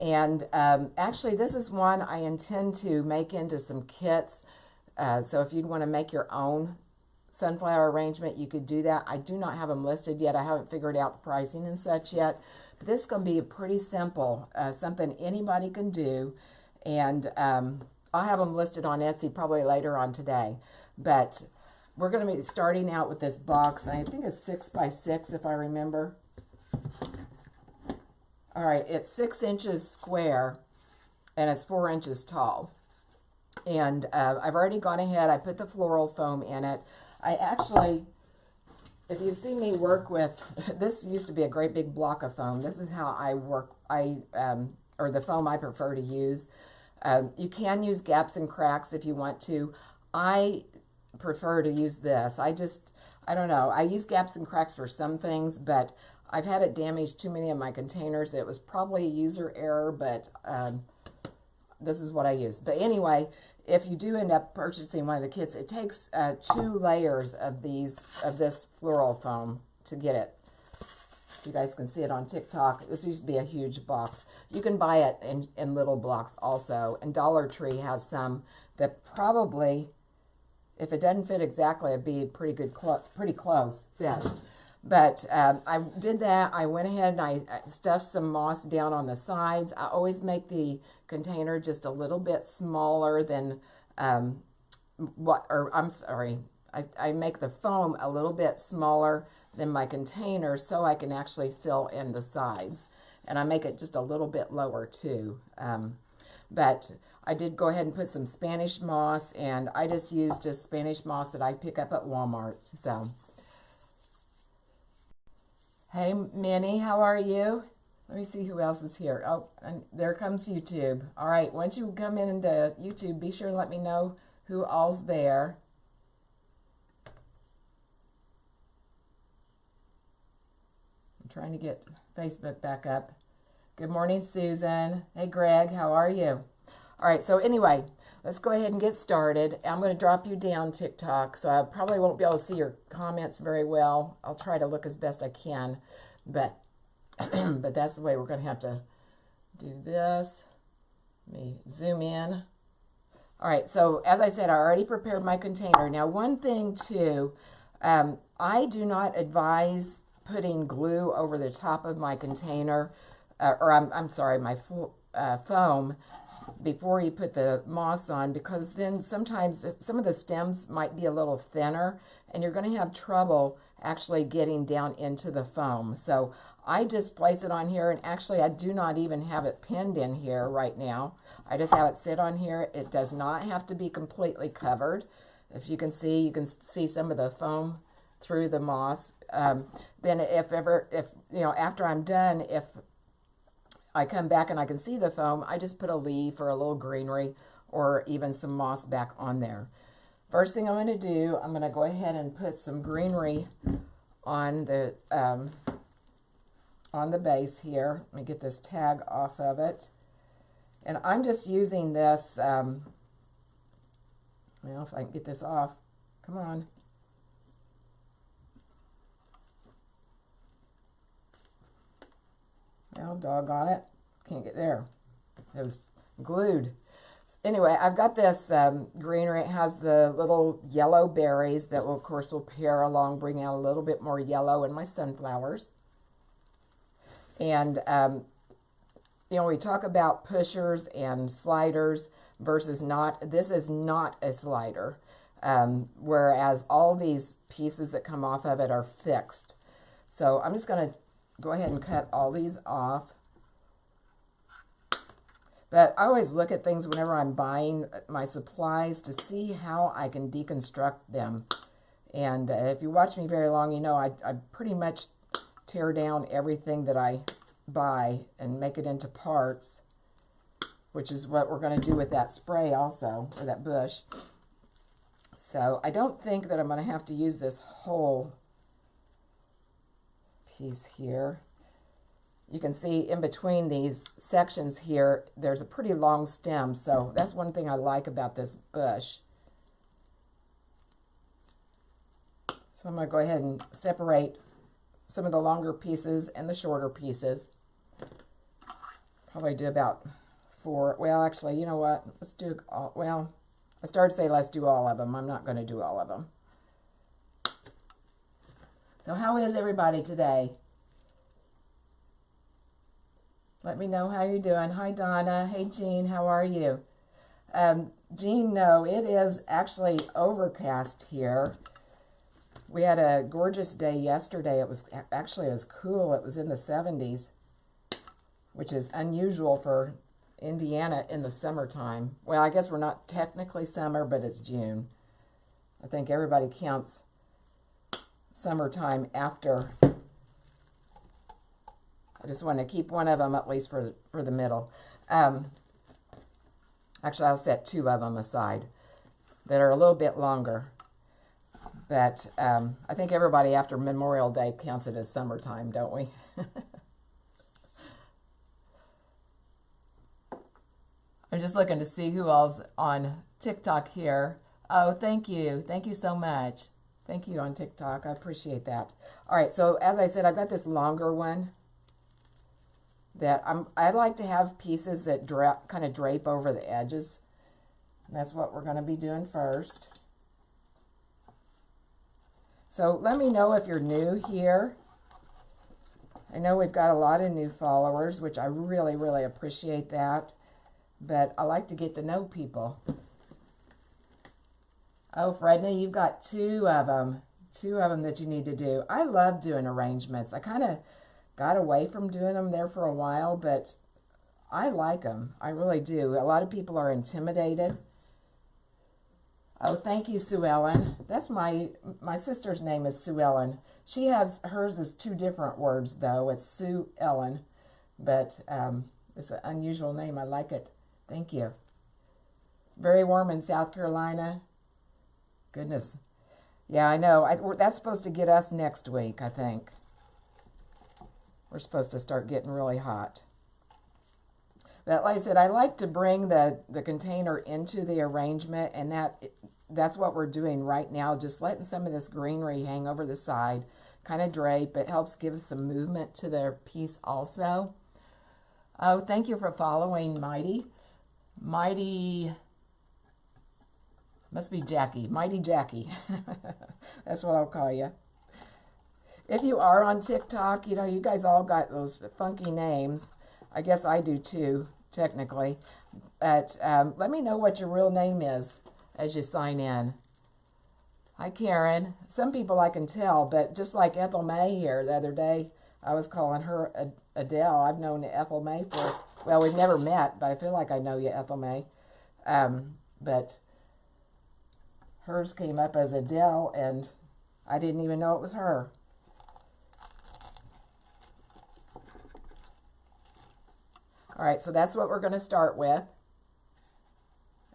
And actually, this is one I intend to make into some kits. So if you'd want to make your own sunflower arrangement, you could do that. I do not have them listed yet. I haven't figured out the pricing and such yet. But this is going to be pretty simple, something anybody can do. And I'll have them listed on Etsy probably later on today. But we're going to be starting out with this box. And I think it's 6 by 6 if I remember. All right, it's 6 inches square and it's 4 inches tall. And I've already gone ahead, I put the floral foam in it. I actually, if you've seen me work with, this used to be a great big block of foam. This is how I work, or the foam I prefer to use. You can use gaps and cracks if you want to. I prefer to use this. I don't know. I use gaps and cracks for some things, but I've had it damage too many of my containers. It was probably a user error, but this is what I use. But anyway, if you do end up purchasing one of the kits, it takes 2 layers of this floral foam to get it. You guys can see it on TikTok. This used to be a huge box. You can buy it in little blocks also. And Dollar Tree has some that probably, if it doesn't fit exactly, it'd be pretty close fit. But I did that. I went ahead and I stuffed some moss down on the sides. I always make the container just a little bit smaller than I make the foam a little bit smaller than my container so I can actually fill in the sides. And I make it just a little bit lower too. But I did go ahead and put some Spanish moss, and I just used Spanish moss that I pick up at Walmart. So. Hey, Minnie, how are you? Let me see who else is here. Oh, and there comes YouTube. All right, once you come into YouTube, be sure to let me know who all's there. I'm trying to get Facebook back up. Good morning, Susan. Hey, Greg, how are you? All right, so anyway, let's go ahead and get started. I'm going to drop you down TikTok, so I probably won't be able to see your comments very well. I'll try to look as best I can, but but that's the way we're going to have to do this. Let me zoom in. All right, so as I said, I already prepared my container. Now, one thing too, I do not advise putting glue over the top of my container, I'm sorry, my foam, before you put the moss on, because then sometimes some of the stems might be a little thinner and you're going to have trouble actually getting down into the foam. So I just place it on here, and actually I do not even have it pinned in here right now. I just have it sit on here. It does not have to be completely covered. If you can see some of the foam through the moss. Then if you know, after I'm done, if I come back and I can see the foam, I just put a leaf or a little greenery or even some moss back on there. First thing I'm going to do, I'm going to go ahead and put some greenery on the base here. Let me get this tag off of it. And I'm just using this, well, if I can get this off, come on. Oh, doggone it. Can't get there. It was glued. Anyway, I've got this greenery. It has the little yellow berries that will, of course, will pair along, bring out a little bit more yellow in my sunflowers. And, you know, we talk about pushers and sliders versus not. This is not a slider, whereas all these pieces that come off of it are fixed. So I'm just going to go ahead and cut all these off. But I always look at things whenever I'm buying my supplies to see how I can deconstruct them. And if you watch me very long, you know I pretty much tear down everything that I buy and make it into parts, which is what we're going to do with that spray also, or that bush. So I don't think that I'm going to have to use this whole piece here. You can see in between these sections here, there's a pretty long stem, so that's one thing I like about this bush. So I'm going to go ahead and separate some of the longer pieces and the shorter pieces. Probably do about 4. Well, actually, you know what? Let's do all, well, I started to say let's do all of them. I'm not going to do all of them. So how is everybody today? Let me know how you're doing. Hi, Donna. Hey, Jean. How are you? Jean, no, it is actually overcast here. We had a gorgeous day yesterday. It was cool. It was in the 70s, which is unusual for Indiana in the summertime. Well, I guess we're not technically summer, but it's June. I think everybody counts summertime after. I just want to keep one of them at least for the middle. Actually, I'll set 2 of them aside that are a little bit longer. But I think everybody after Memorial Day counts it as summertime, don't we? I'm just looking to see who all's on TikTok here. Oh, thank you. Thank you so much. Thank you on TikTok. I appreciate that. All right, so as I said, I've got this longer one that I like to have pieces that kind of drape over the edges. And that's what we're going to be doing first. So let me know if you're new here. I know we've got a lot of new followers, which I really, really appreciate that. But I like to get to know people. Oh, Fredna, you've got 2 of them. 2 of them that you need to do. I love doing arrangements. I kind of got away from doing them there for a while, but I like them. I really do. A lot of people are intimidated. Oh, thank you, Sue Ellen. That's my sister's name is Sue Ellen. She has, hers is 2 different words, though. It's Sue Ellen, but it's an unusual name. I like it. Thank you. Very warm in South Carolina. Goodness. Yeah, I know. That's supposed to get us next week, I think. We're supposed to start getting really hot. But like I said, I like to bring the container into the arrangement, and that's what we're doing right now, just letting some of this greenery hang over the side, kind of drape. It helps give some movement to their piece also. Oh, thank you for following Mighty. Mighty, must be Jackie. Mighty Jackie. That's what I'll call you. If you are on TikTok, you know, you guys all got those funky names. I guess I do too, technically. But let me know what your real name is as you sign in. Hi, Karen. Some people I can tell, but just like Ethel May here the other day, I was calling her Adele. I've known Ethel May for, well, we've never met, but I feel like I know you, Ethel May. But hers came up as Adele, and I didn't even know it was her. All right, so that's what we're going to start with.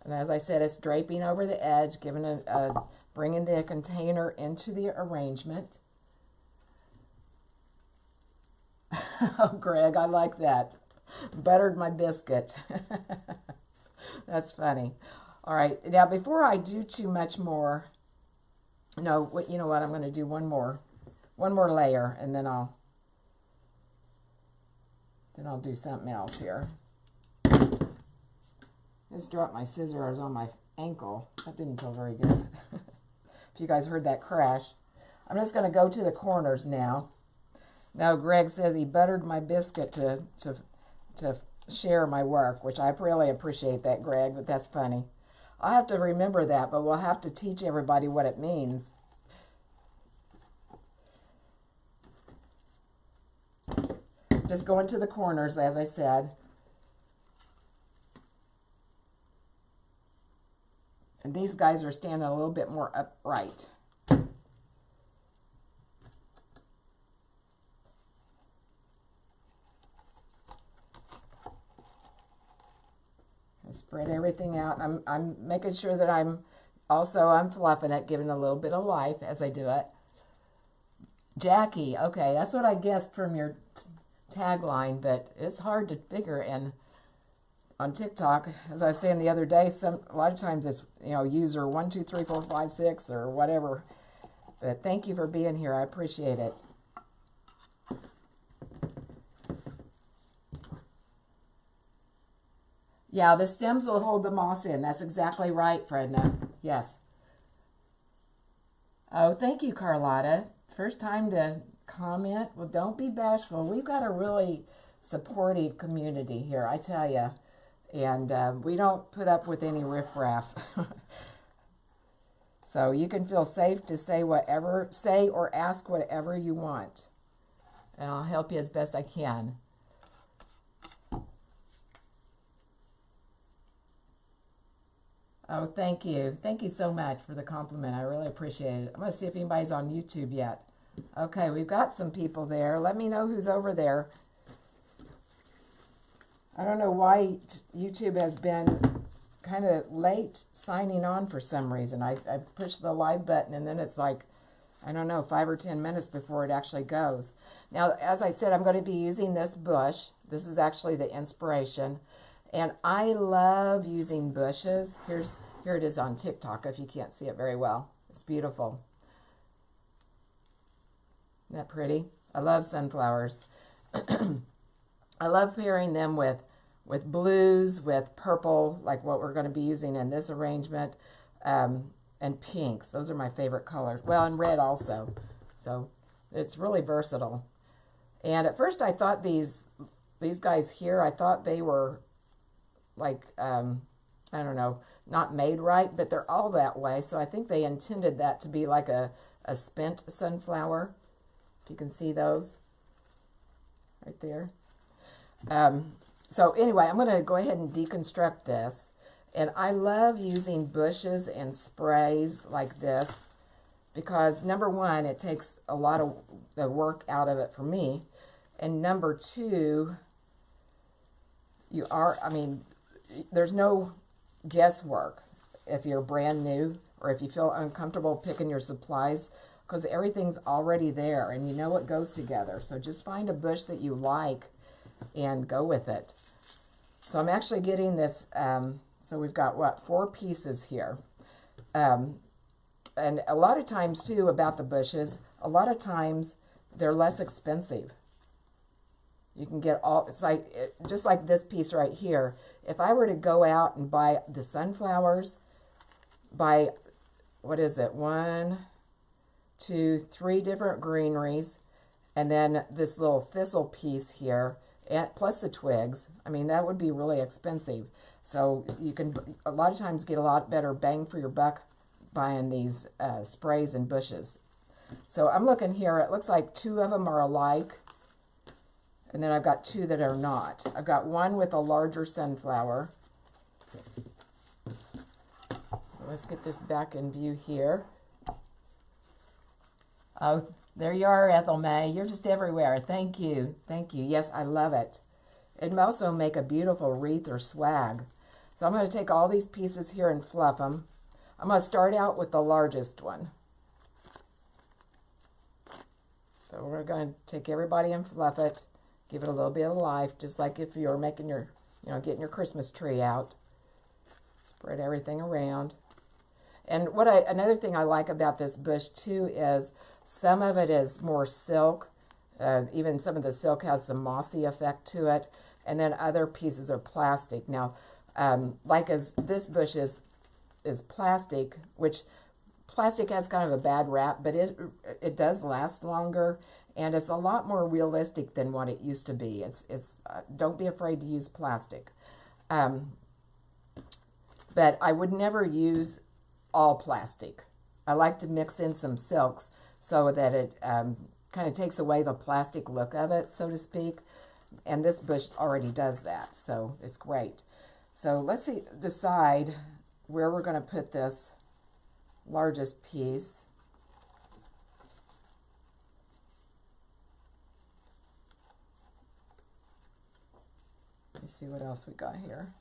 And as I said, it's draping over the edge, bringing the container into the arrangement. Oh, Greg, I like that. Buttered my biscuit. That's funny. All right, now before I do too much more, no, you know what? I'm going to do one more layer, and then I'll do something else here. Just dropped my scissors on my ankle. That didn't feel very good. If you guys heard that crash. I'm just going to go to the corners now. Now, Greg says he buttered my biscuit to share my work, which I really appreciate that, Greg, but that's funny. I'll have to remember that, but we'll have to teach everybody what it means. Just going to the corners, as I said. And these guys are standing a little bit more upright. I spread everything out. I'm making sure that I'm fluffing it, giving a little bit of life as I do it. Jackie, okay, that's what I guessed from your tagline, but it's hard to figure. And on TikTok, as I was saying the other day, a lot of times it's, you know, user 1 2 3 4 5 6 or whatever. But thank you for being here. I appreciate it. Yeah, the stems will hold the moss in. That's exactly right, Fredna. Yes. Oh, thank you, Carlotta. First time to comment. Well, don't be bashful. We've got a really supportive community here, I tell you. And we don't put up with any riffraff. So you can feel safe to say whatever, say or ask whatever you want. And I'll help you as best I can. Oh, thank you. Thank you so much for the compliment. I really appreciate it. I'm going to see if anybody's on YouTube yet. Okay, we've got some people there. Let me know who's over there. I don't know why YouTube has been kind of late signing on for some reason. I push the live button and then it's like, I don't know, 5 or 10 minutes before it actually goes. Now, as I said, I'm going to be using this bush. This is actually the inspiration. And I love using bushes. Here it is on TikTok if you can't see it very well. It's beautiful. Isn't that pretty? I love sunflowers. I love pairing them with blues, with purple, like what we're going to be using in this arrangement, and pinks. Those are my favorite colors. Well, and red also. So it's really versatile. And at first I thought these guys here, I thought they were like, I don't know, not made right, but they're all that way. So I think they intended that to be like a spent sunflower. If you can see those right there. So anyway, I'm going to go ahead and deconstruct this. And I love using bushes and sprays like this because number one, it takes a lot of the work out of it for me. And number two, there's no guesswork if you're brand new or if you feel uncomfortable picking your supplies because everything's already there and you know what goes together. So just find a bush that you like and go with it. So I'm actually getting this, so we've got, what, 4 pieces here. And a lot of times, too, about the bushes, a lot of times they're less expensive. You can get all, it's like, just like this piece right here. If I were to go out and buy the sunflowers, buy, what is it, 1, 2, 3 different greeneries, and then this little thistle piece here, and plus the twigs, I mean, that would be really expensive. So you can, a lot of times, get a lot better bang for your buck buying these sprays and bushes. So I'm looking here, it looks like 2 of them are alike. And then I've got 2 that are not. I've got one with a larger sunflower. So let's get this back in view here. Oh, there you are, Ethel May. You're just everywhere. Thank you. Thank you. Yes, I love it. It'd also make a beautiful wreath or swag. So I'm going to take all these pieces here and fluff them. I'm going to start out with the largest one. So we're going to take everybody and fluff it. Give it a little bit of life, just like if you're making your, getting your Christmas tree out. Spread everything around. And another thing I like about this bush too is some of it is more silk. Even some of the silk has some mossy effect to it. And then other pieces are plastic. Now, like as this bush is plastic, which plastic has kind of a bad rap, but it does last longer. And it's a lot more realistic than what it used to be. Don't be afraid to use plastic. But I would never use all plastic. I like to mix in some silks so that it kind of takes away the plastic look of it, so to speak. And this bush already does that, so it's great. So let's decide where we're going to put this largest piece. Let's see what else we got here.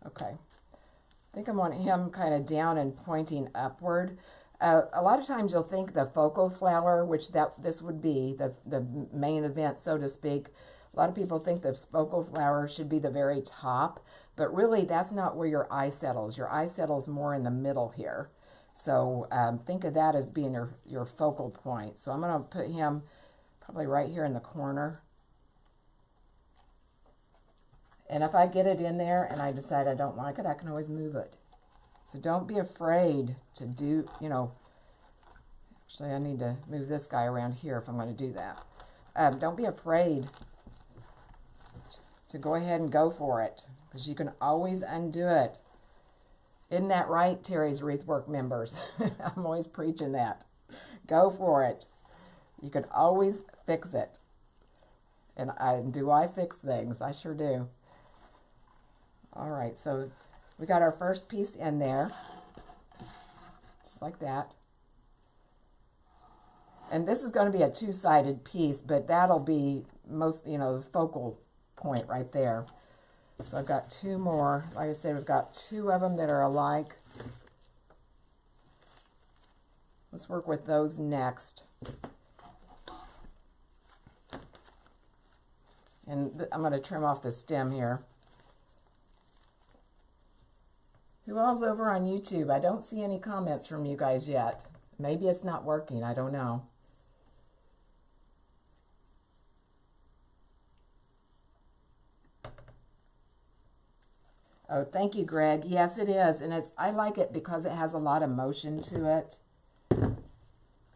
Okay. I think I want him kind of down and pointing upward. A lot of times you'll think the focal flower, which this would be, the main event, so to speak. A lot of people think the focal flower should be the very top, but really that's not where your eye settles. Your eye settles more in the middle here. So think of that as being your focal point. So I'm going to put him probably right here in the corner. And if I get it in there and I decide I don't like it, I can always move it. So don't be afraid to do, you know, actually I need to move this guy around here if I'm going to do that. Don't be afraid to go ahead and go for it, because you can always undo it. Isn't that right, Terry's Wreathwork members? I'm always preaching that. Go for it. You can always fix it. And do I fix things? I sure do. All right, so we got our first piece in there, just like that. And this is going to be a two-sided piece, but that'll be most, you know, the focal point right there. So I've got two more. Like I said, we've got two of them that are alike. Let's work with those next. And I'm going to trim off the stem here. Who all's over on YouTube? I don't see any comments from you guys yet. Maybe it's not working. I don't know. Oh, thank you, Greg. Yes, it is. And I like it because it has a lot of motion to it.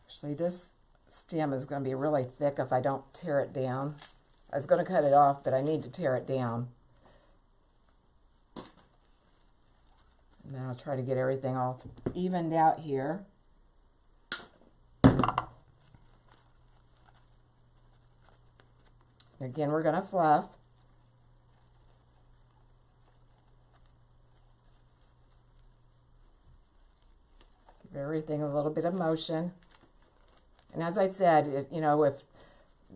Actually, this stem is going to be really thick if I don't tear it down. I was going to cut it off, but I need to tear it down. And then I'll try to get everything all evened out here. Again, we're going to fluff. Give everything a little bit of motion. And as I said, if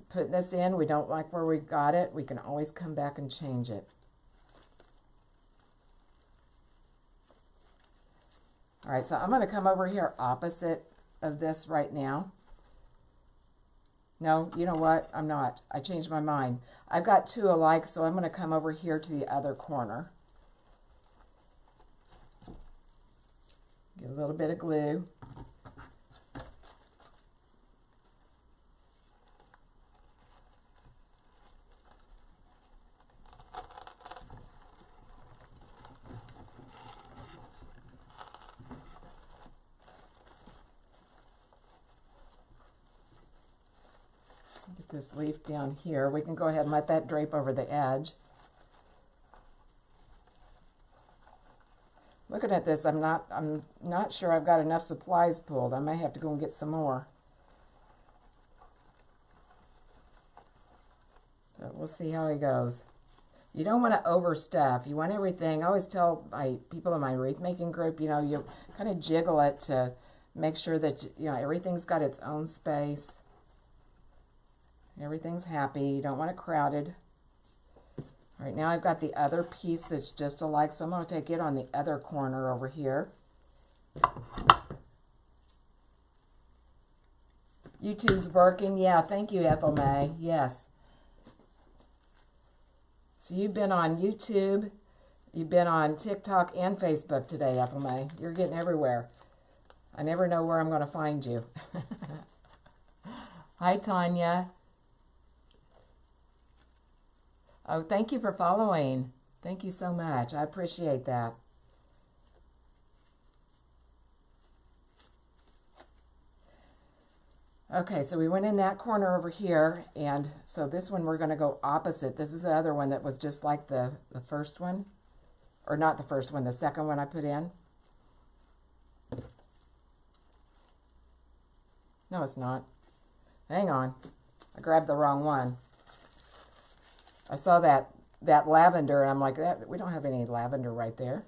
putting this in, we don't like where we got it, we can always come back and change it. All right, so I'm going to come over here opposite of this right now. No, you know what? I'm not. I changed my mind. I've got two alike, so I'm going to come over here to the other corner. Get a little bit of glue. Get this leaf down here. We can go ahead and let that drape over the edge. Looking at this, I'm not sure I've got enough supplies pulled. I may have to go and get some more. But we'll see how it goes. You don't want to overstuff. You want everything. I always tell my people in my wreath making group, you kind of jiggle it to make sure that everything's got its own space. Everything's happy. You don't want it crowded. All right, now I've got the other piece that's just alike, so I'm going to take it on the other corner over here. YouTube's working. Yeah, thank you, Ethel May. Yes. So you've been on YouTube, you've been on TikTok and Facebook today, Ethel May. You're getting everywhere. I never know where I'm going to find you. Hi, Tanya. Oh, thank you for following. Thank you so much. I appreciate that. Okay, so we went in that corner over here, and so this one we're going to go opposite. This is the other one that was just like the first one. Or not the first one, the second one I put in. No, it's not. Hang on. I grabbed the wrong one. I saw that lavender, and I'm like, we don't have any lavender right there.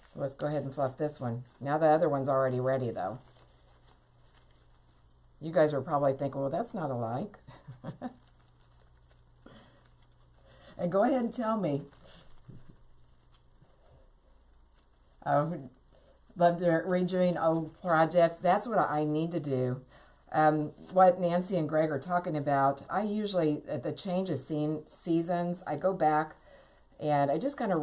So let's go ahead and fluff this one. Now the other one's already ready, though. You guys are probably thinking, well, that's not alike. And go ahead and tell me. Love to redoing old projects. That's what I need to do. What Nancy and Greg are talking about, I usually, at the change of seasons, I go back and I just kind of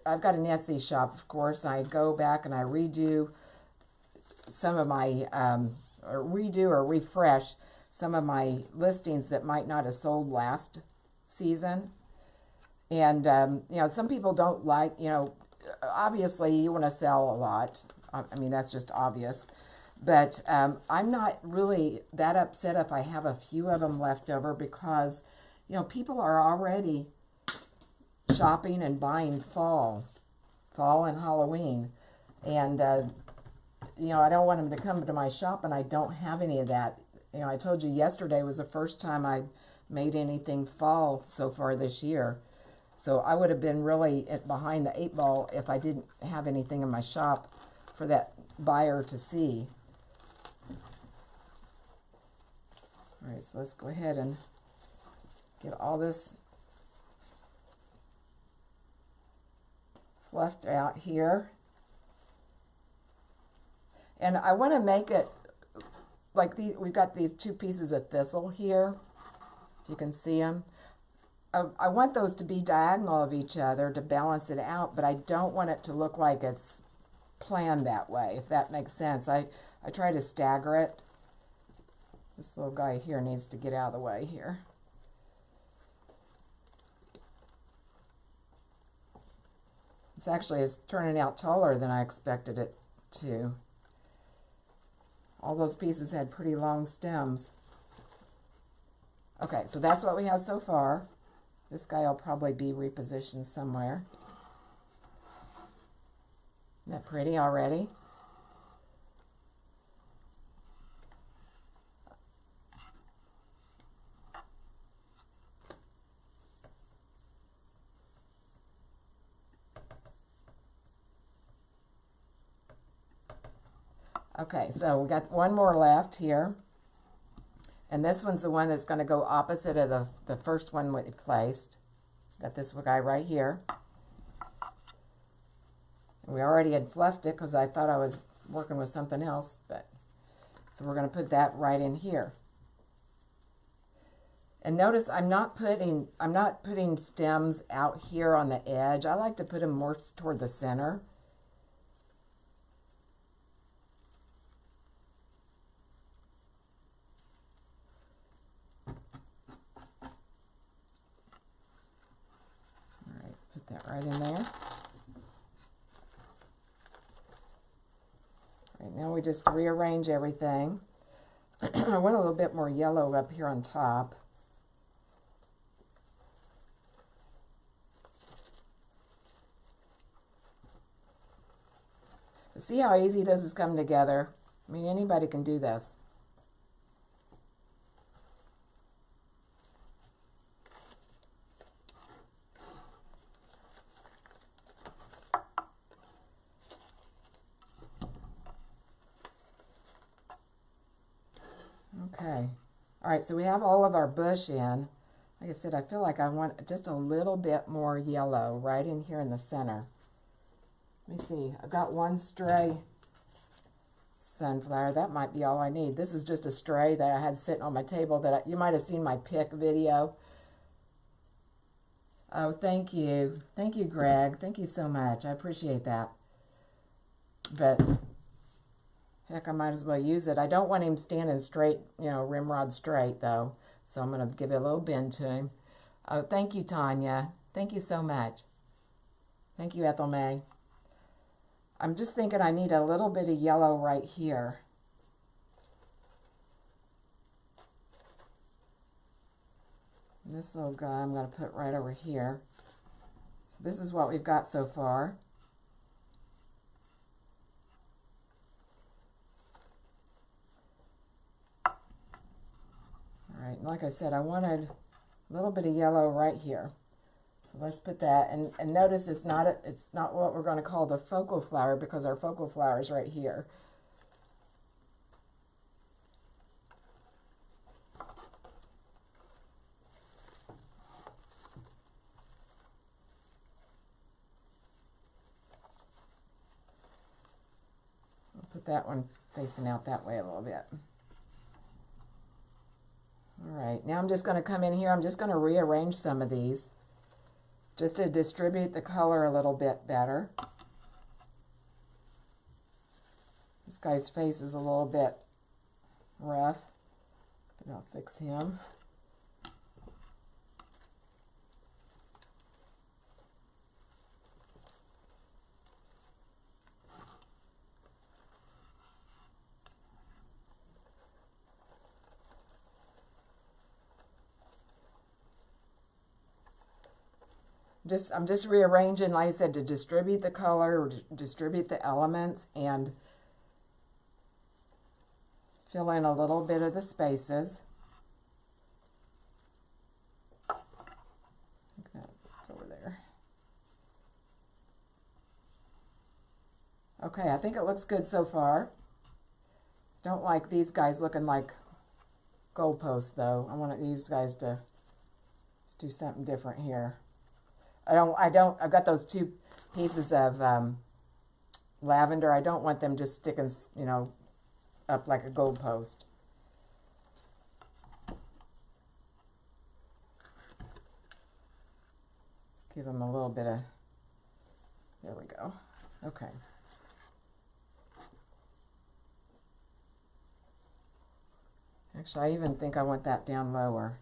I've got an Etsy shop, of course, and I go back and I redo some of my, or refresh some of my listings that might not have sold last season. And, you know, some people don't like, you know, obviously you want to sell a lot. I mean, that's just obvious. But I'm not really that upset if I have a few of them left over because, you know, people are already shopping and buying fall and Halloween. And, you know, I don't want them to come to my shop and I don't have any of that. You know, I told you yesterday was the first time I made anything fall so far this year. So I would have been really behind the 8 ball if I didn't have anything in my shop for that buyer to see. All right, so let's go ahead and get all this fluffed out here. And I want to make it like we've got these 2 pieces of thistle here, if you can see them. I want those to be diagonal of each other to balance it out, but I don't want it to look like it's planned that way, if that makes sense. I try to stagger it. This little guy here needs to get out of the way here. This actually is turning out taller than I expected it to. All those pieces had pretty long stems. Okay, so that's what we have so far. This guy will probably be repositioned somewhere. Isn't that pretty already? Okay, so we got one more left here. And this one's the one that's going to go opposite of the first one we placed. Got this guy right here. We already had fluffed it because I thought I was working with something else, but so we're going to put that right in here. And notice I'm not putting stems out here on the edge. I like to put them more toward the center. That right in there. Right now we just rearrange everything. I want a little bit more yellow up here on top. See how easy this is coming together? I mean, anybody can do this. Okay. All right, so we have all of our bush in. Like I said, I feel like I want just a little bit more yellow right in here in the center. Let me see. I've got one stray sunflower. That might be all I need. This is just a stray that I had sitting on my table that you might have seen my pick video. Oh, thank you. Thank you, Greg. Thank you so much. I appreciate that. But heck, I might as well use it. I don't want him standing straight, you know, rimrod straight, though. So I'm going to give it a little bend to him. Oh, thank you, Tanya. Thank you so much. Thank you, Ethel May. I'm just thinking I need a little bit of yellow right here. And this little guy I'm going to put right over here. So this is what we've got so far. Alright, like I said, I wanted a little bit of yellow right here. So let's put that, and notice it's not what we're going to call the focal flower because our focal flower is right here. I'll put that one facing out that way a little bit. Alright, now I'm just going to come in here, I'm just going to rearrange some of these just to distribute the color a little bit better. This guy's face is a little bit rough, but I'll fix him. I'm just rearranging, like I said, to distribute the color, or distribute the elements, and fill in a little bit of the spaces. Like that, over there. Okay, I think it looks good so far. Don't like these guys looking like goalposts though. I want these guys to, let's do something different here. I've got those 2 pieces of lavender. I don't want them just sticking, you know, up like a goalpost. Let's give them a little bit of, there we go. Okay. Actually, I even think I want that down lower.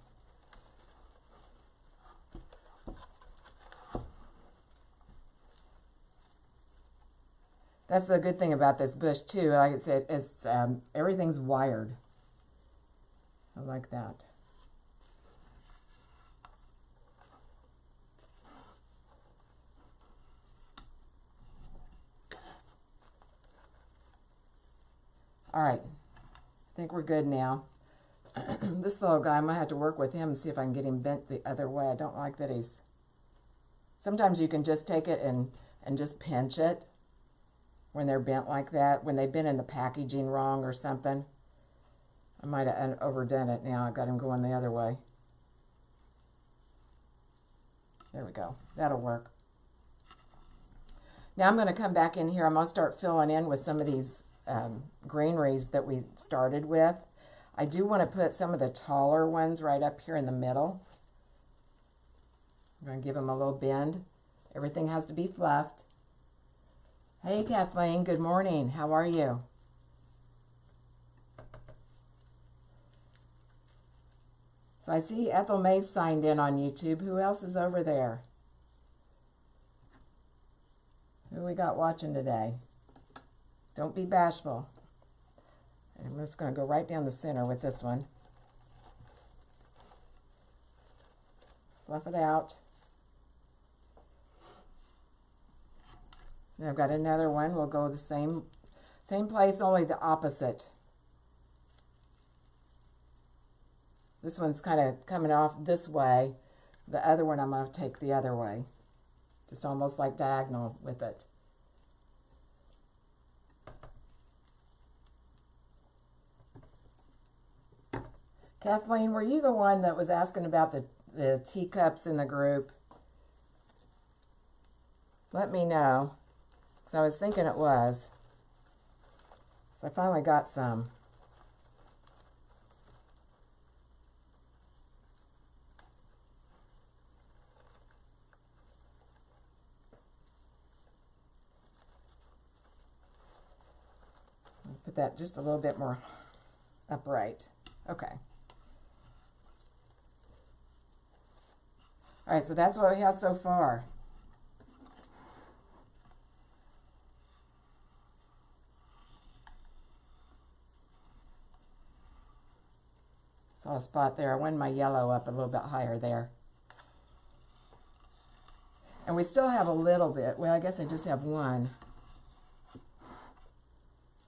That's the good thing about this bush too. Like I said, it's everything's wired. I like that. All right, I think we're good now. This little guy, I'm gonna have to work with him and see if I can get him bent the other way. I don't like that he's, sometimes you can just take it and just pinch it when they're bent like that, when they've been in the packaging wrong or something. I might have overdone it now. I got him going the other way. There we go. That'll work. Now I'm going to come back in here. I'm going to start filling in with some of these greeneries that we started with. I do want to put some of the taller ones right up here in the middle. I'm going to give them a little bend. Everything has to be fluffed. Hey Kathleen, good morning. How are you? So I see Ethel May signed in on YouTube. Who else is over there? Who we got watching today? Don't be bashful. I'm just going to go right down the center with this one. Fluff it out. And I've got another one. We'll go the same place, only the opposite. This one's kind of coming off this way. The other one I'm going to take the other way. Just almost like diagonal with it. Kathleen, were you the one that was asking about the teacups in the group? Let me know, because I was thinking it was. So I finally got some. I'll put that just a little bit more upright. Okay. All right, so that's what we have so far. Saw a spot there. I wanted my yellow up a little bit higher there. And we still have a little bit. Well, I guess I just have one. I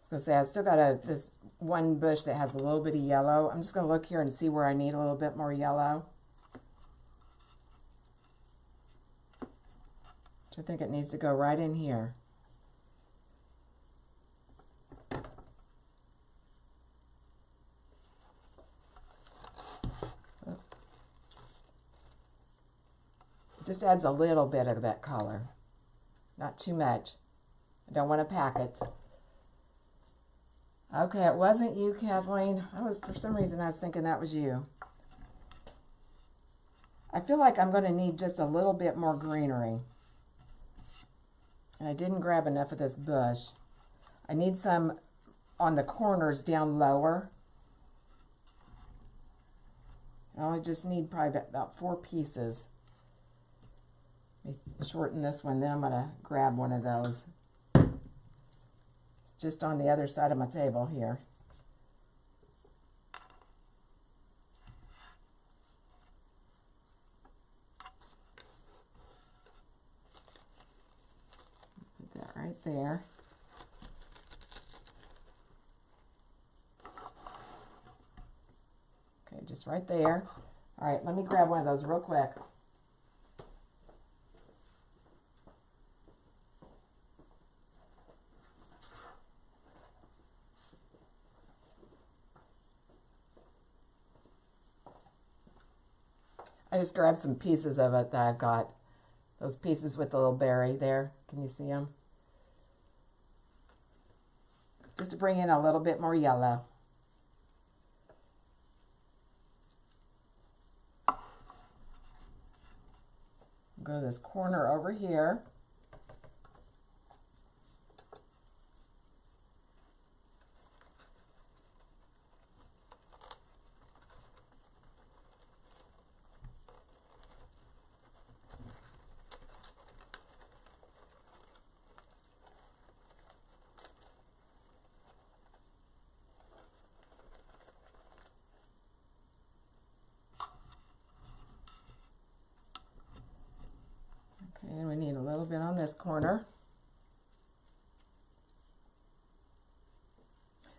was going to say, I still got this one bush that has a little bit of yellow. I'm just going to look here and see where I need a little bit more yellow. I think it needs to go right in here. It just adds a little bit of that color, not too much. I don't want to pack it. Okay, it wasn't you, Kathleen. For some reason I was thinking that was you. I feel like I'm going to need just a little bit more greenery. And I didn't grab enough of this bush. I need some on the corners down lower. I only just need probably about 4 pieces. Let me shorten this one, then I'm going to grab one of those. Just on the other side of my table here. there. Okay, just right there. All right, let me grab one of those real quick. I just grabbed some pieces of it that I've got. Those pieces with the little berry there. Can you see them? Just to bring in a little bit more yellow. Go to this corner over here. And we need a little bit on this corner.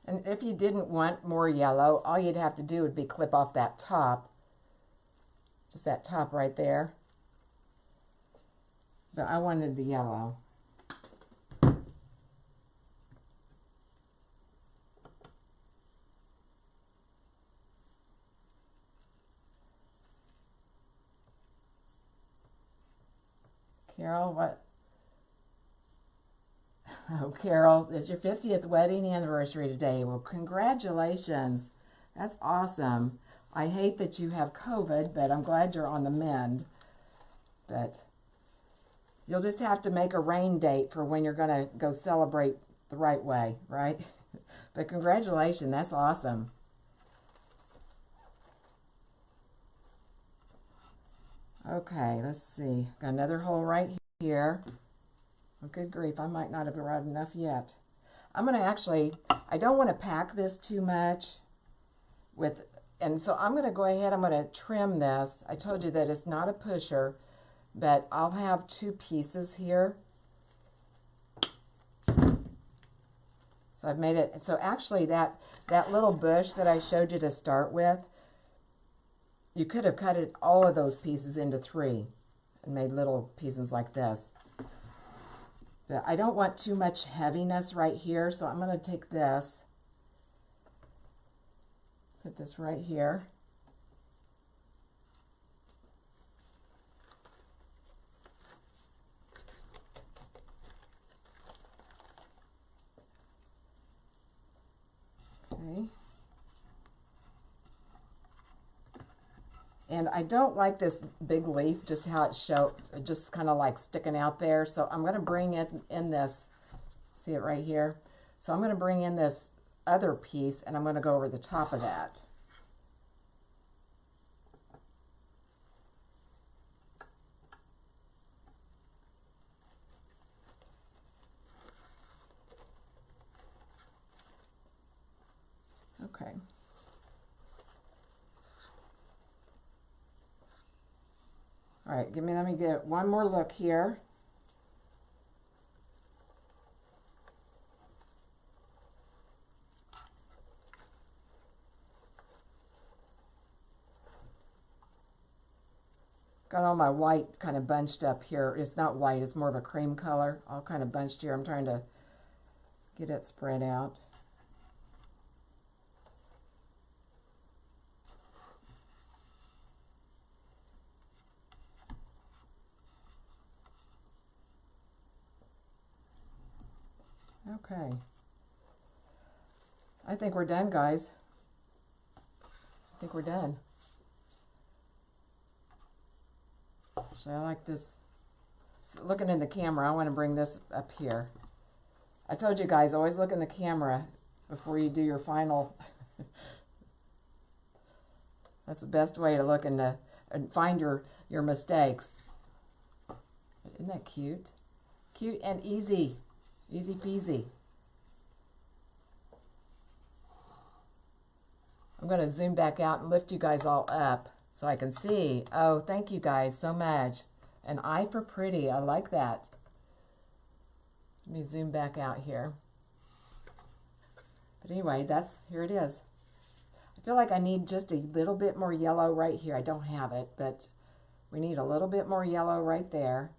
And if you didn't want more yellow, all you'd have to do would be clip off that top. Just that top right there. But I wanted the yellow. Carol, what? Oh, Carol, it's your 50th wedding anniversary today. Well, congratulations. That's awesome. I hate that you have COVID, but I'm glad you're on the mend. But you'll just have to make a rain date for when you're going to go celebrate the right way, right? But congratulations, that's awesome. Okay, let's see. Got another hole right here. Oh, good grief, I might not have got enough yet. I'm going to actually, I don't want to pack this too much and so I'm going to go ahead, I'm going to trim this. I told you that it's not a pusher, but I'll have two pieces here. So I've made it, so actually that little bush that I showed you to start with, you could have cut all of those pieces into 3 and made little pieces like this. But I don't want too much heaviness right here, so I'm going to take this, put this right here. Okay. And I don't like this big leaf, just how it's just kind of like sticking out there. So I'm going to bring it in this, see it right here? So I'm going to bring in this other piece and I'm going to go over the top of that. Okay. All right, let me get one more look here. Got all my white kind of bunched up here. It's not white, it's more of a cream color. All kind of bunched here. I'm trying to get it spread out. Okay. I think we're done, guys. I think we're done. So I like this. Looking in the camera, I want to bring this up here. I told you guys, always look in the camera before you do your final. That's the best way to look and find your mistakes. Isn't that cute? Cute and easy. Easy peasy. I'm going to zoom back out and lift you guys all up so I can see. Oh, thank you guys so much. An eye for pretty. I like that. Let me zoom back out here. But anyway, here it is. I feel like I need just a little bit more yellow right here. I don't have it, but we need a little bit more yellow right there.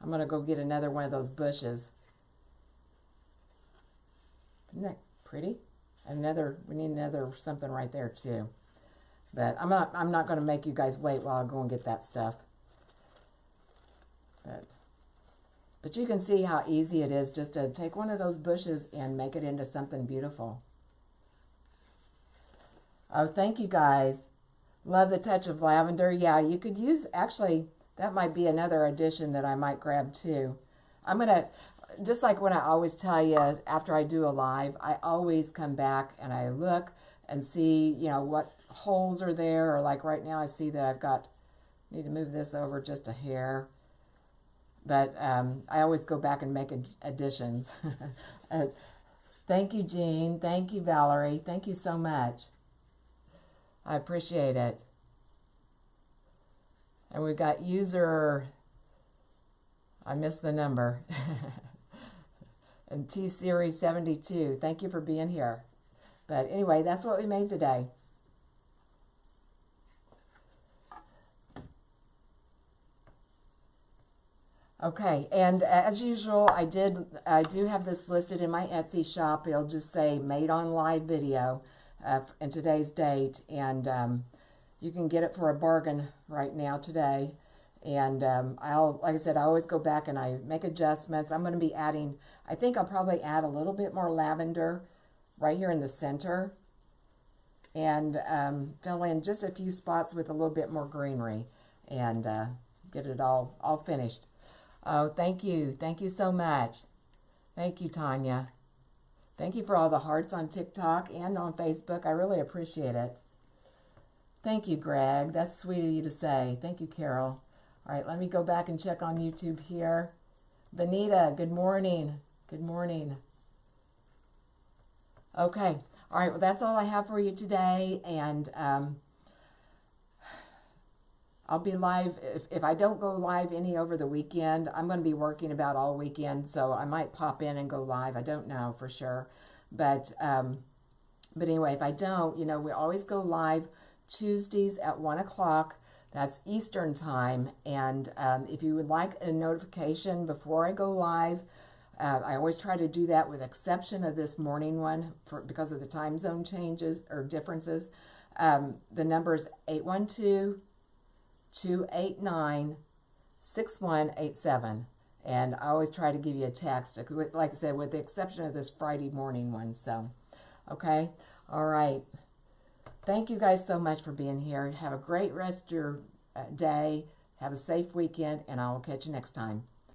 I'm going to go get another one of those bushes. Isn't that pretty? We need another something right there too. But I'm not going to make you guys wait while I go and get that stuff. But you can see how easy it is just to take one of those bushes and make it into something beautiful. Oh, thank you guys. Love the touch of lavender. Yeah, you could use, actually, that might be another addition that I might grab too. I'm going to, just like when I always tell you after I do a live, I always come back and I look and see, you know, what holes are there. Or like right now I see that need to move this over just a hair. But I always go back and make additions. Thank you, Jean. Thank you, Valerie. Thank you so much. I appreciate it. And we've got user, I missed the number, and T-Series 72. Thank you for being here. But anyway, that's what we made today. Okay, and as usual, I do have this listed in my Etsy shop. It'll just say made on live video and today's date, and you can get it for a bargain right now today. And like I said, I always go back and I make adjustments. I'm going to be adding, I think I'll probably add a little bit more lavender right here in the center, and fill in just a few spots with a little bit more greenery, and get it all finished. Oh, thank you. Thank you so much. Thank you, Tanya. Thank you for all the hearts on TikTok and on Facebook. I really appreciate it. Thank you, Greg. That's sweet of you to say. Thank you, Carol. All right, let me go back and check on YouTube here. Benita, good morning. Good morning. Okay. All right, well, that's all I have for you today, and I'll be live. If I don't go live any over the weekend, I'm going to be working about all weekend, so I might pop in and go live. I don't know for sure. But anyway, if I don't, you know, we always go live Tuesdays at 1 o'clock. That's Eastern time. And if you would like a notification before I go live, I always try to do that with exception of this morning one because of the time zone changes or differences. The number is 812-289-6187, and I always try to give you a text, like I said, with the exception of this Friday morning one. So, okay, all right. Thank you guys so much for being here. Have a great rest of your day. Have a safe weekend, and I will catch you next time.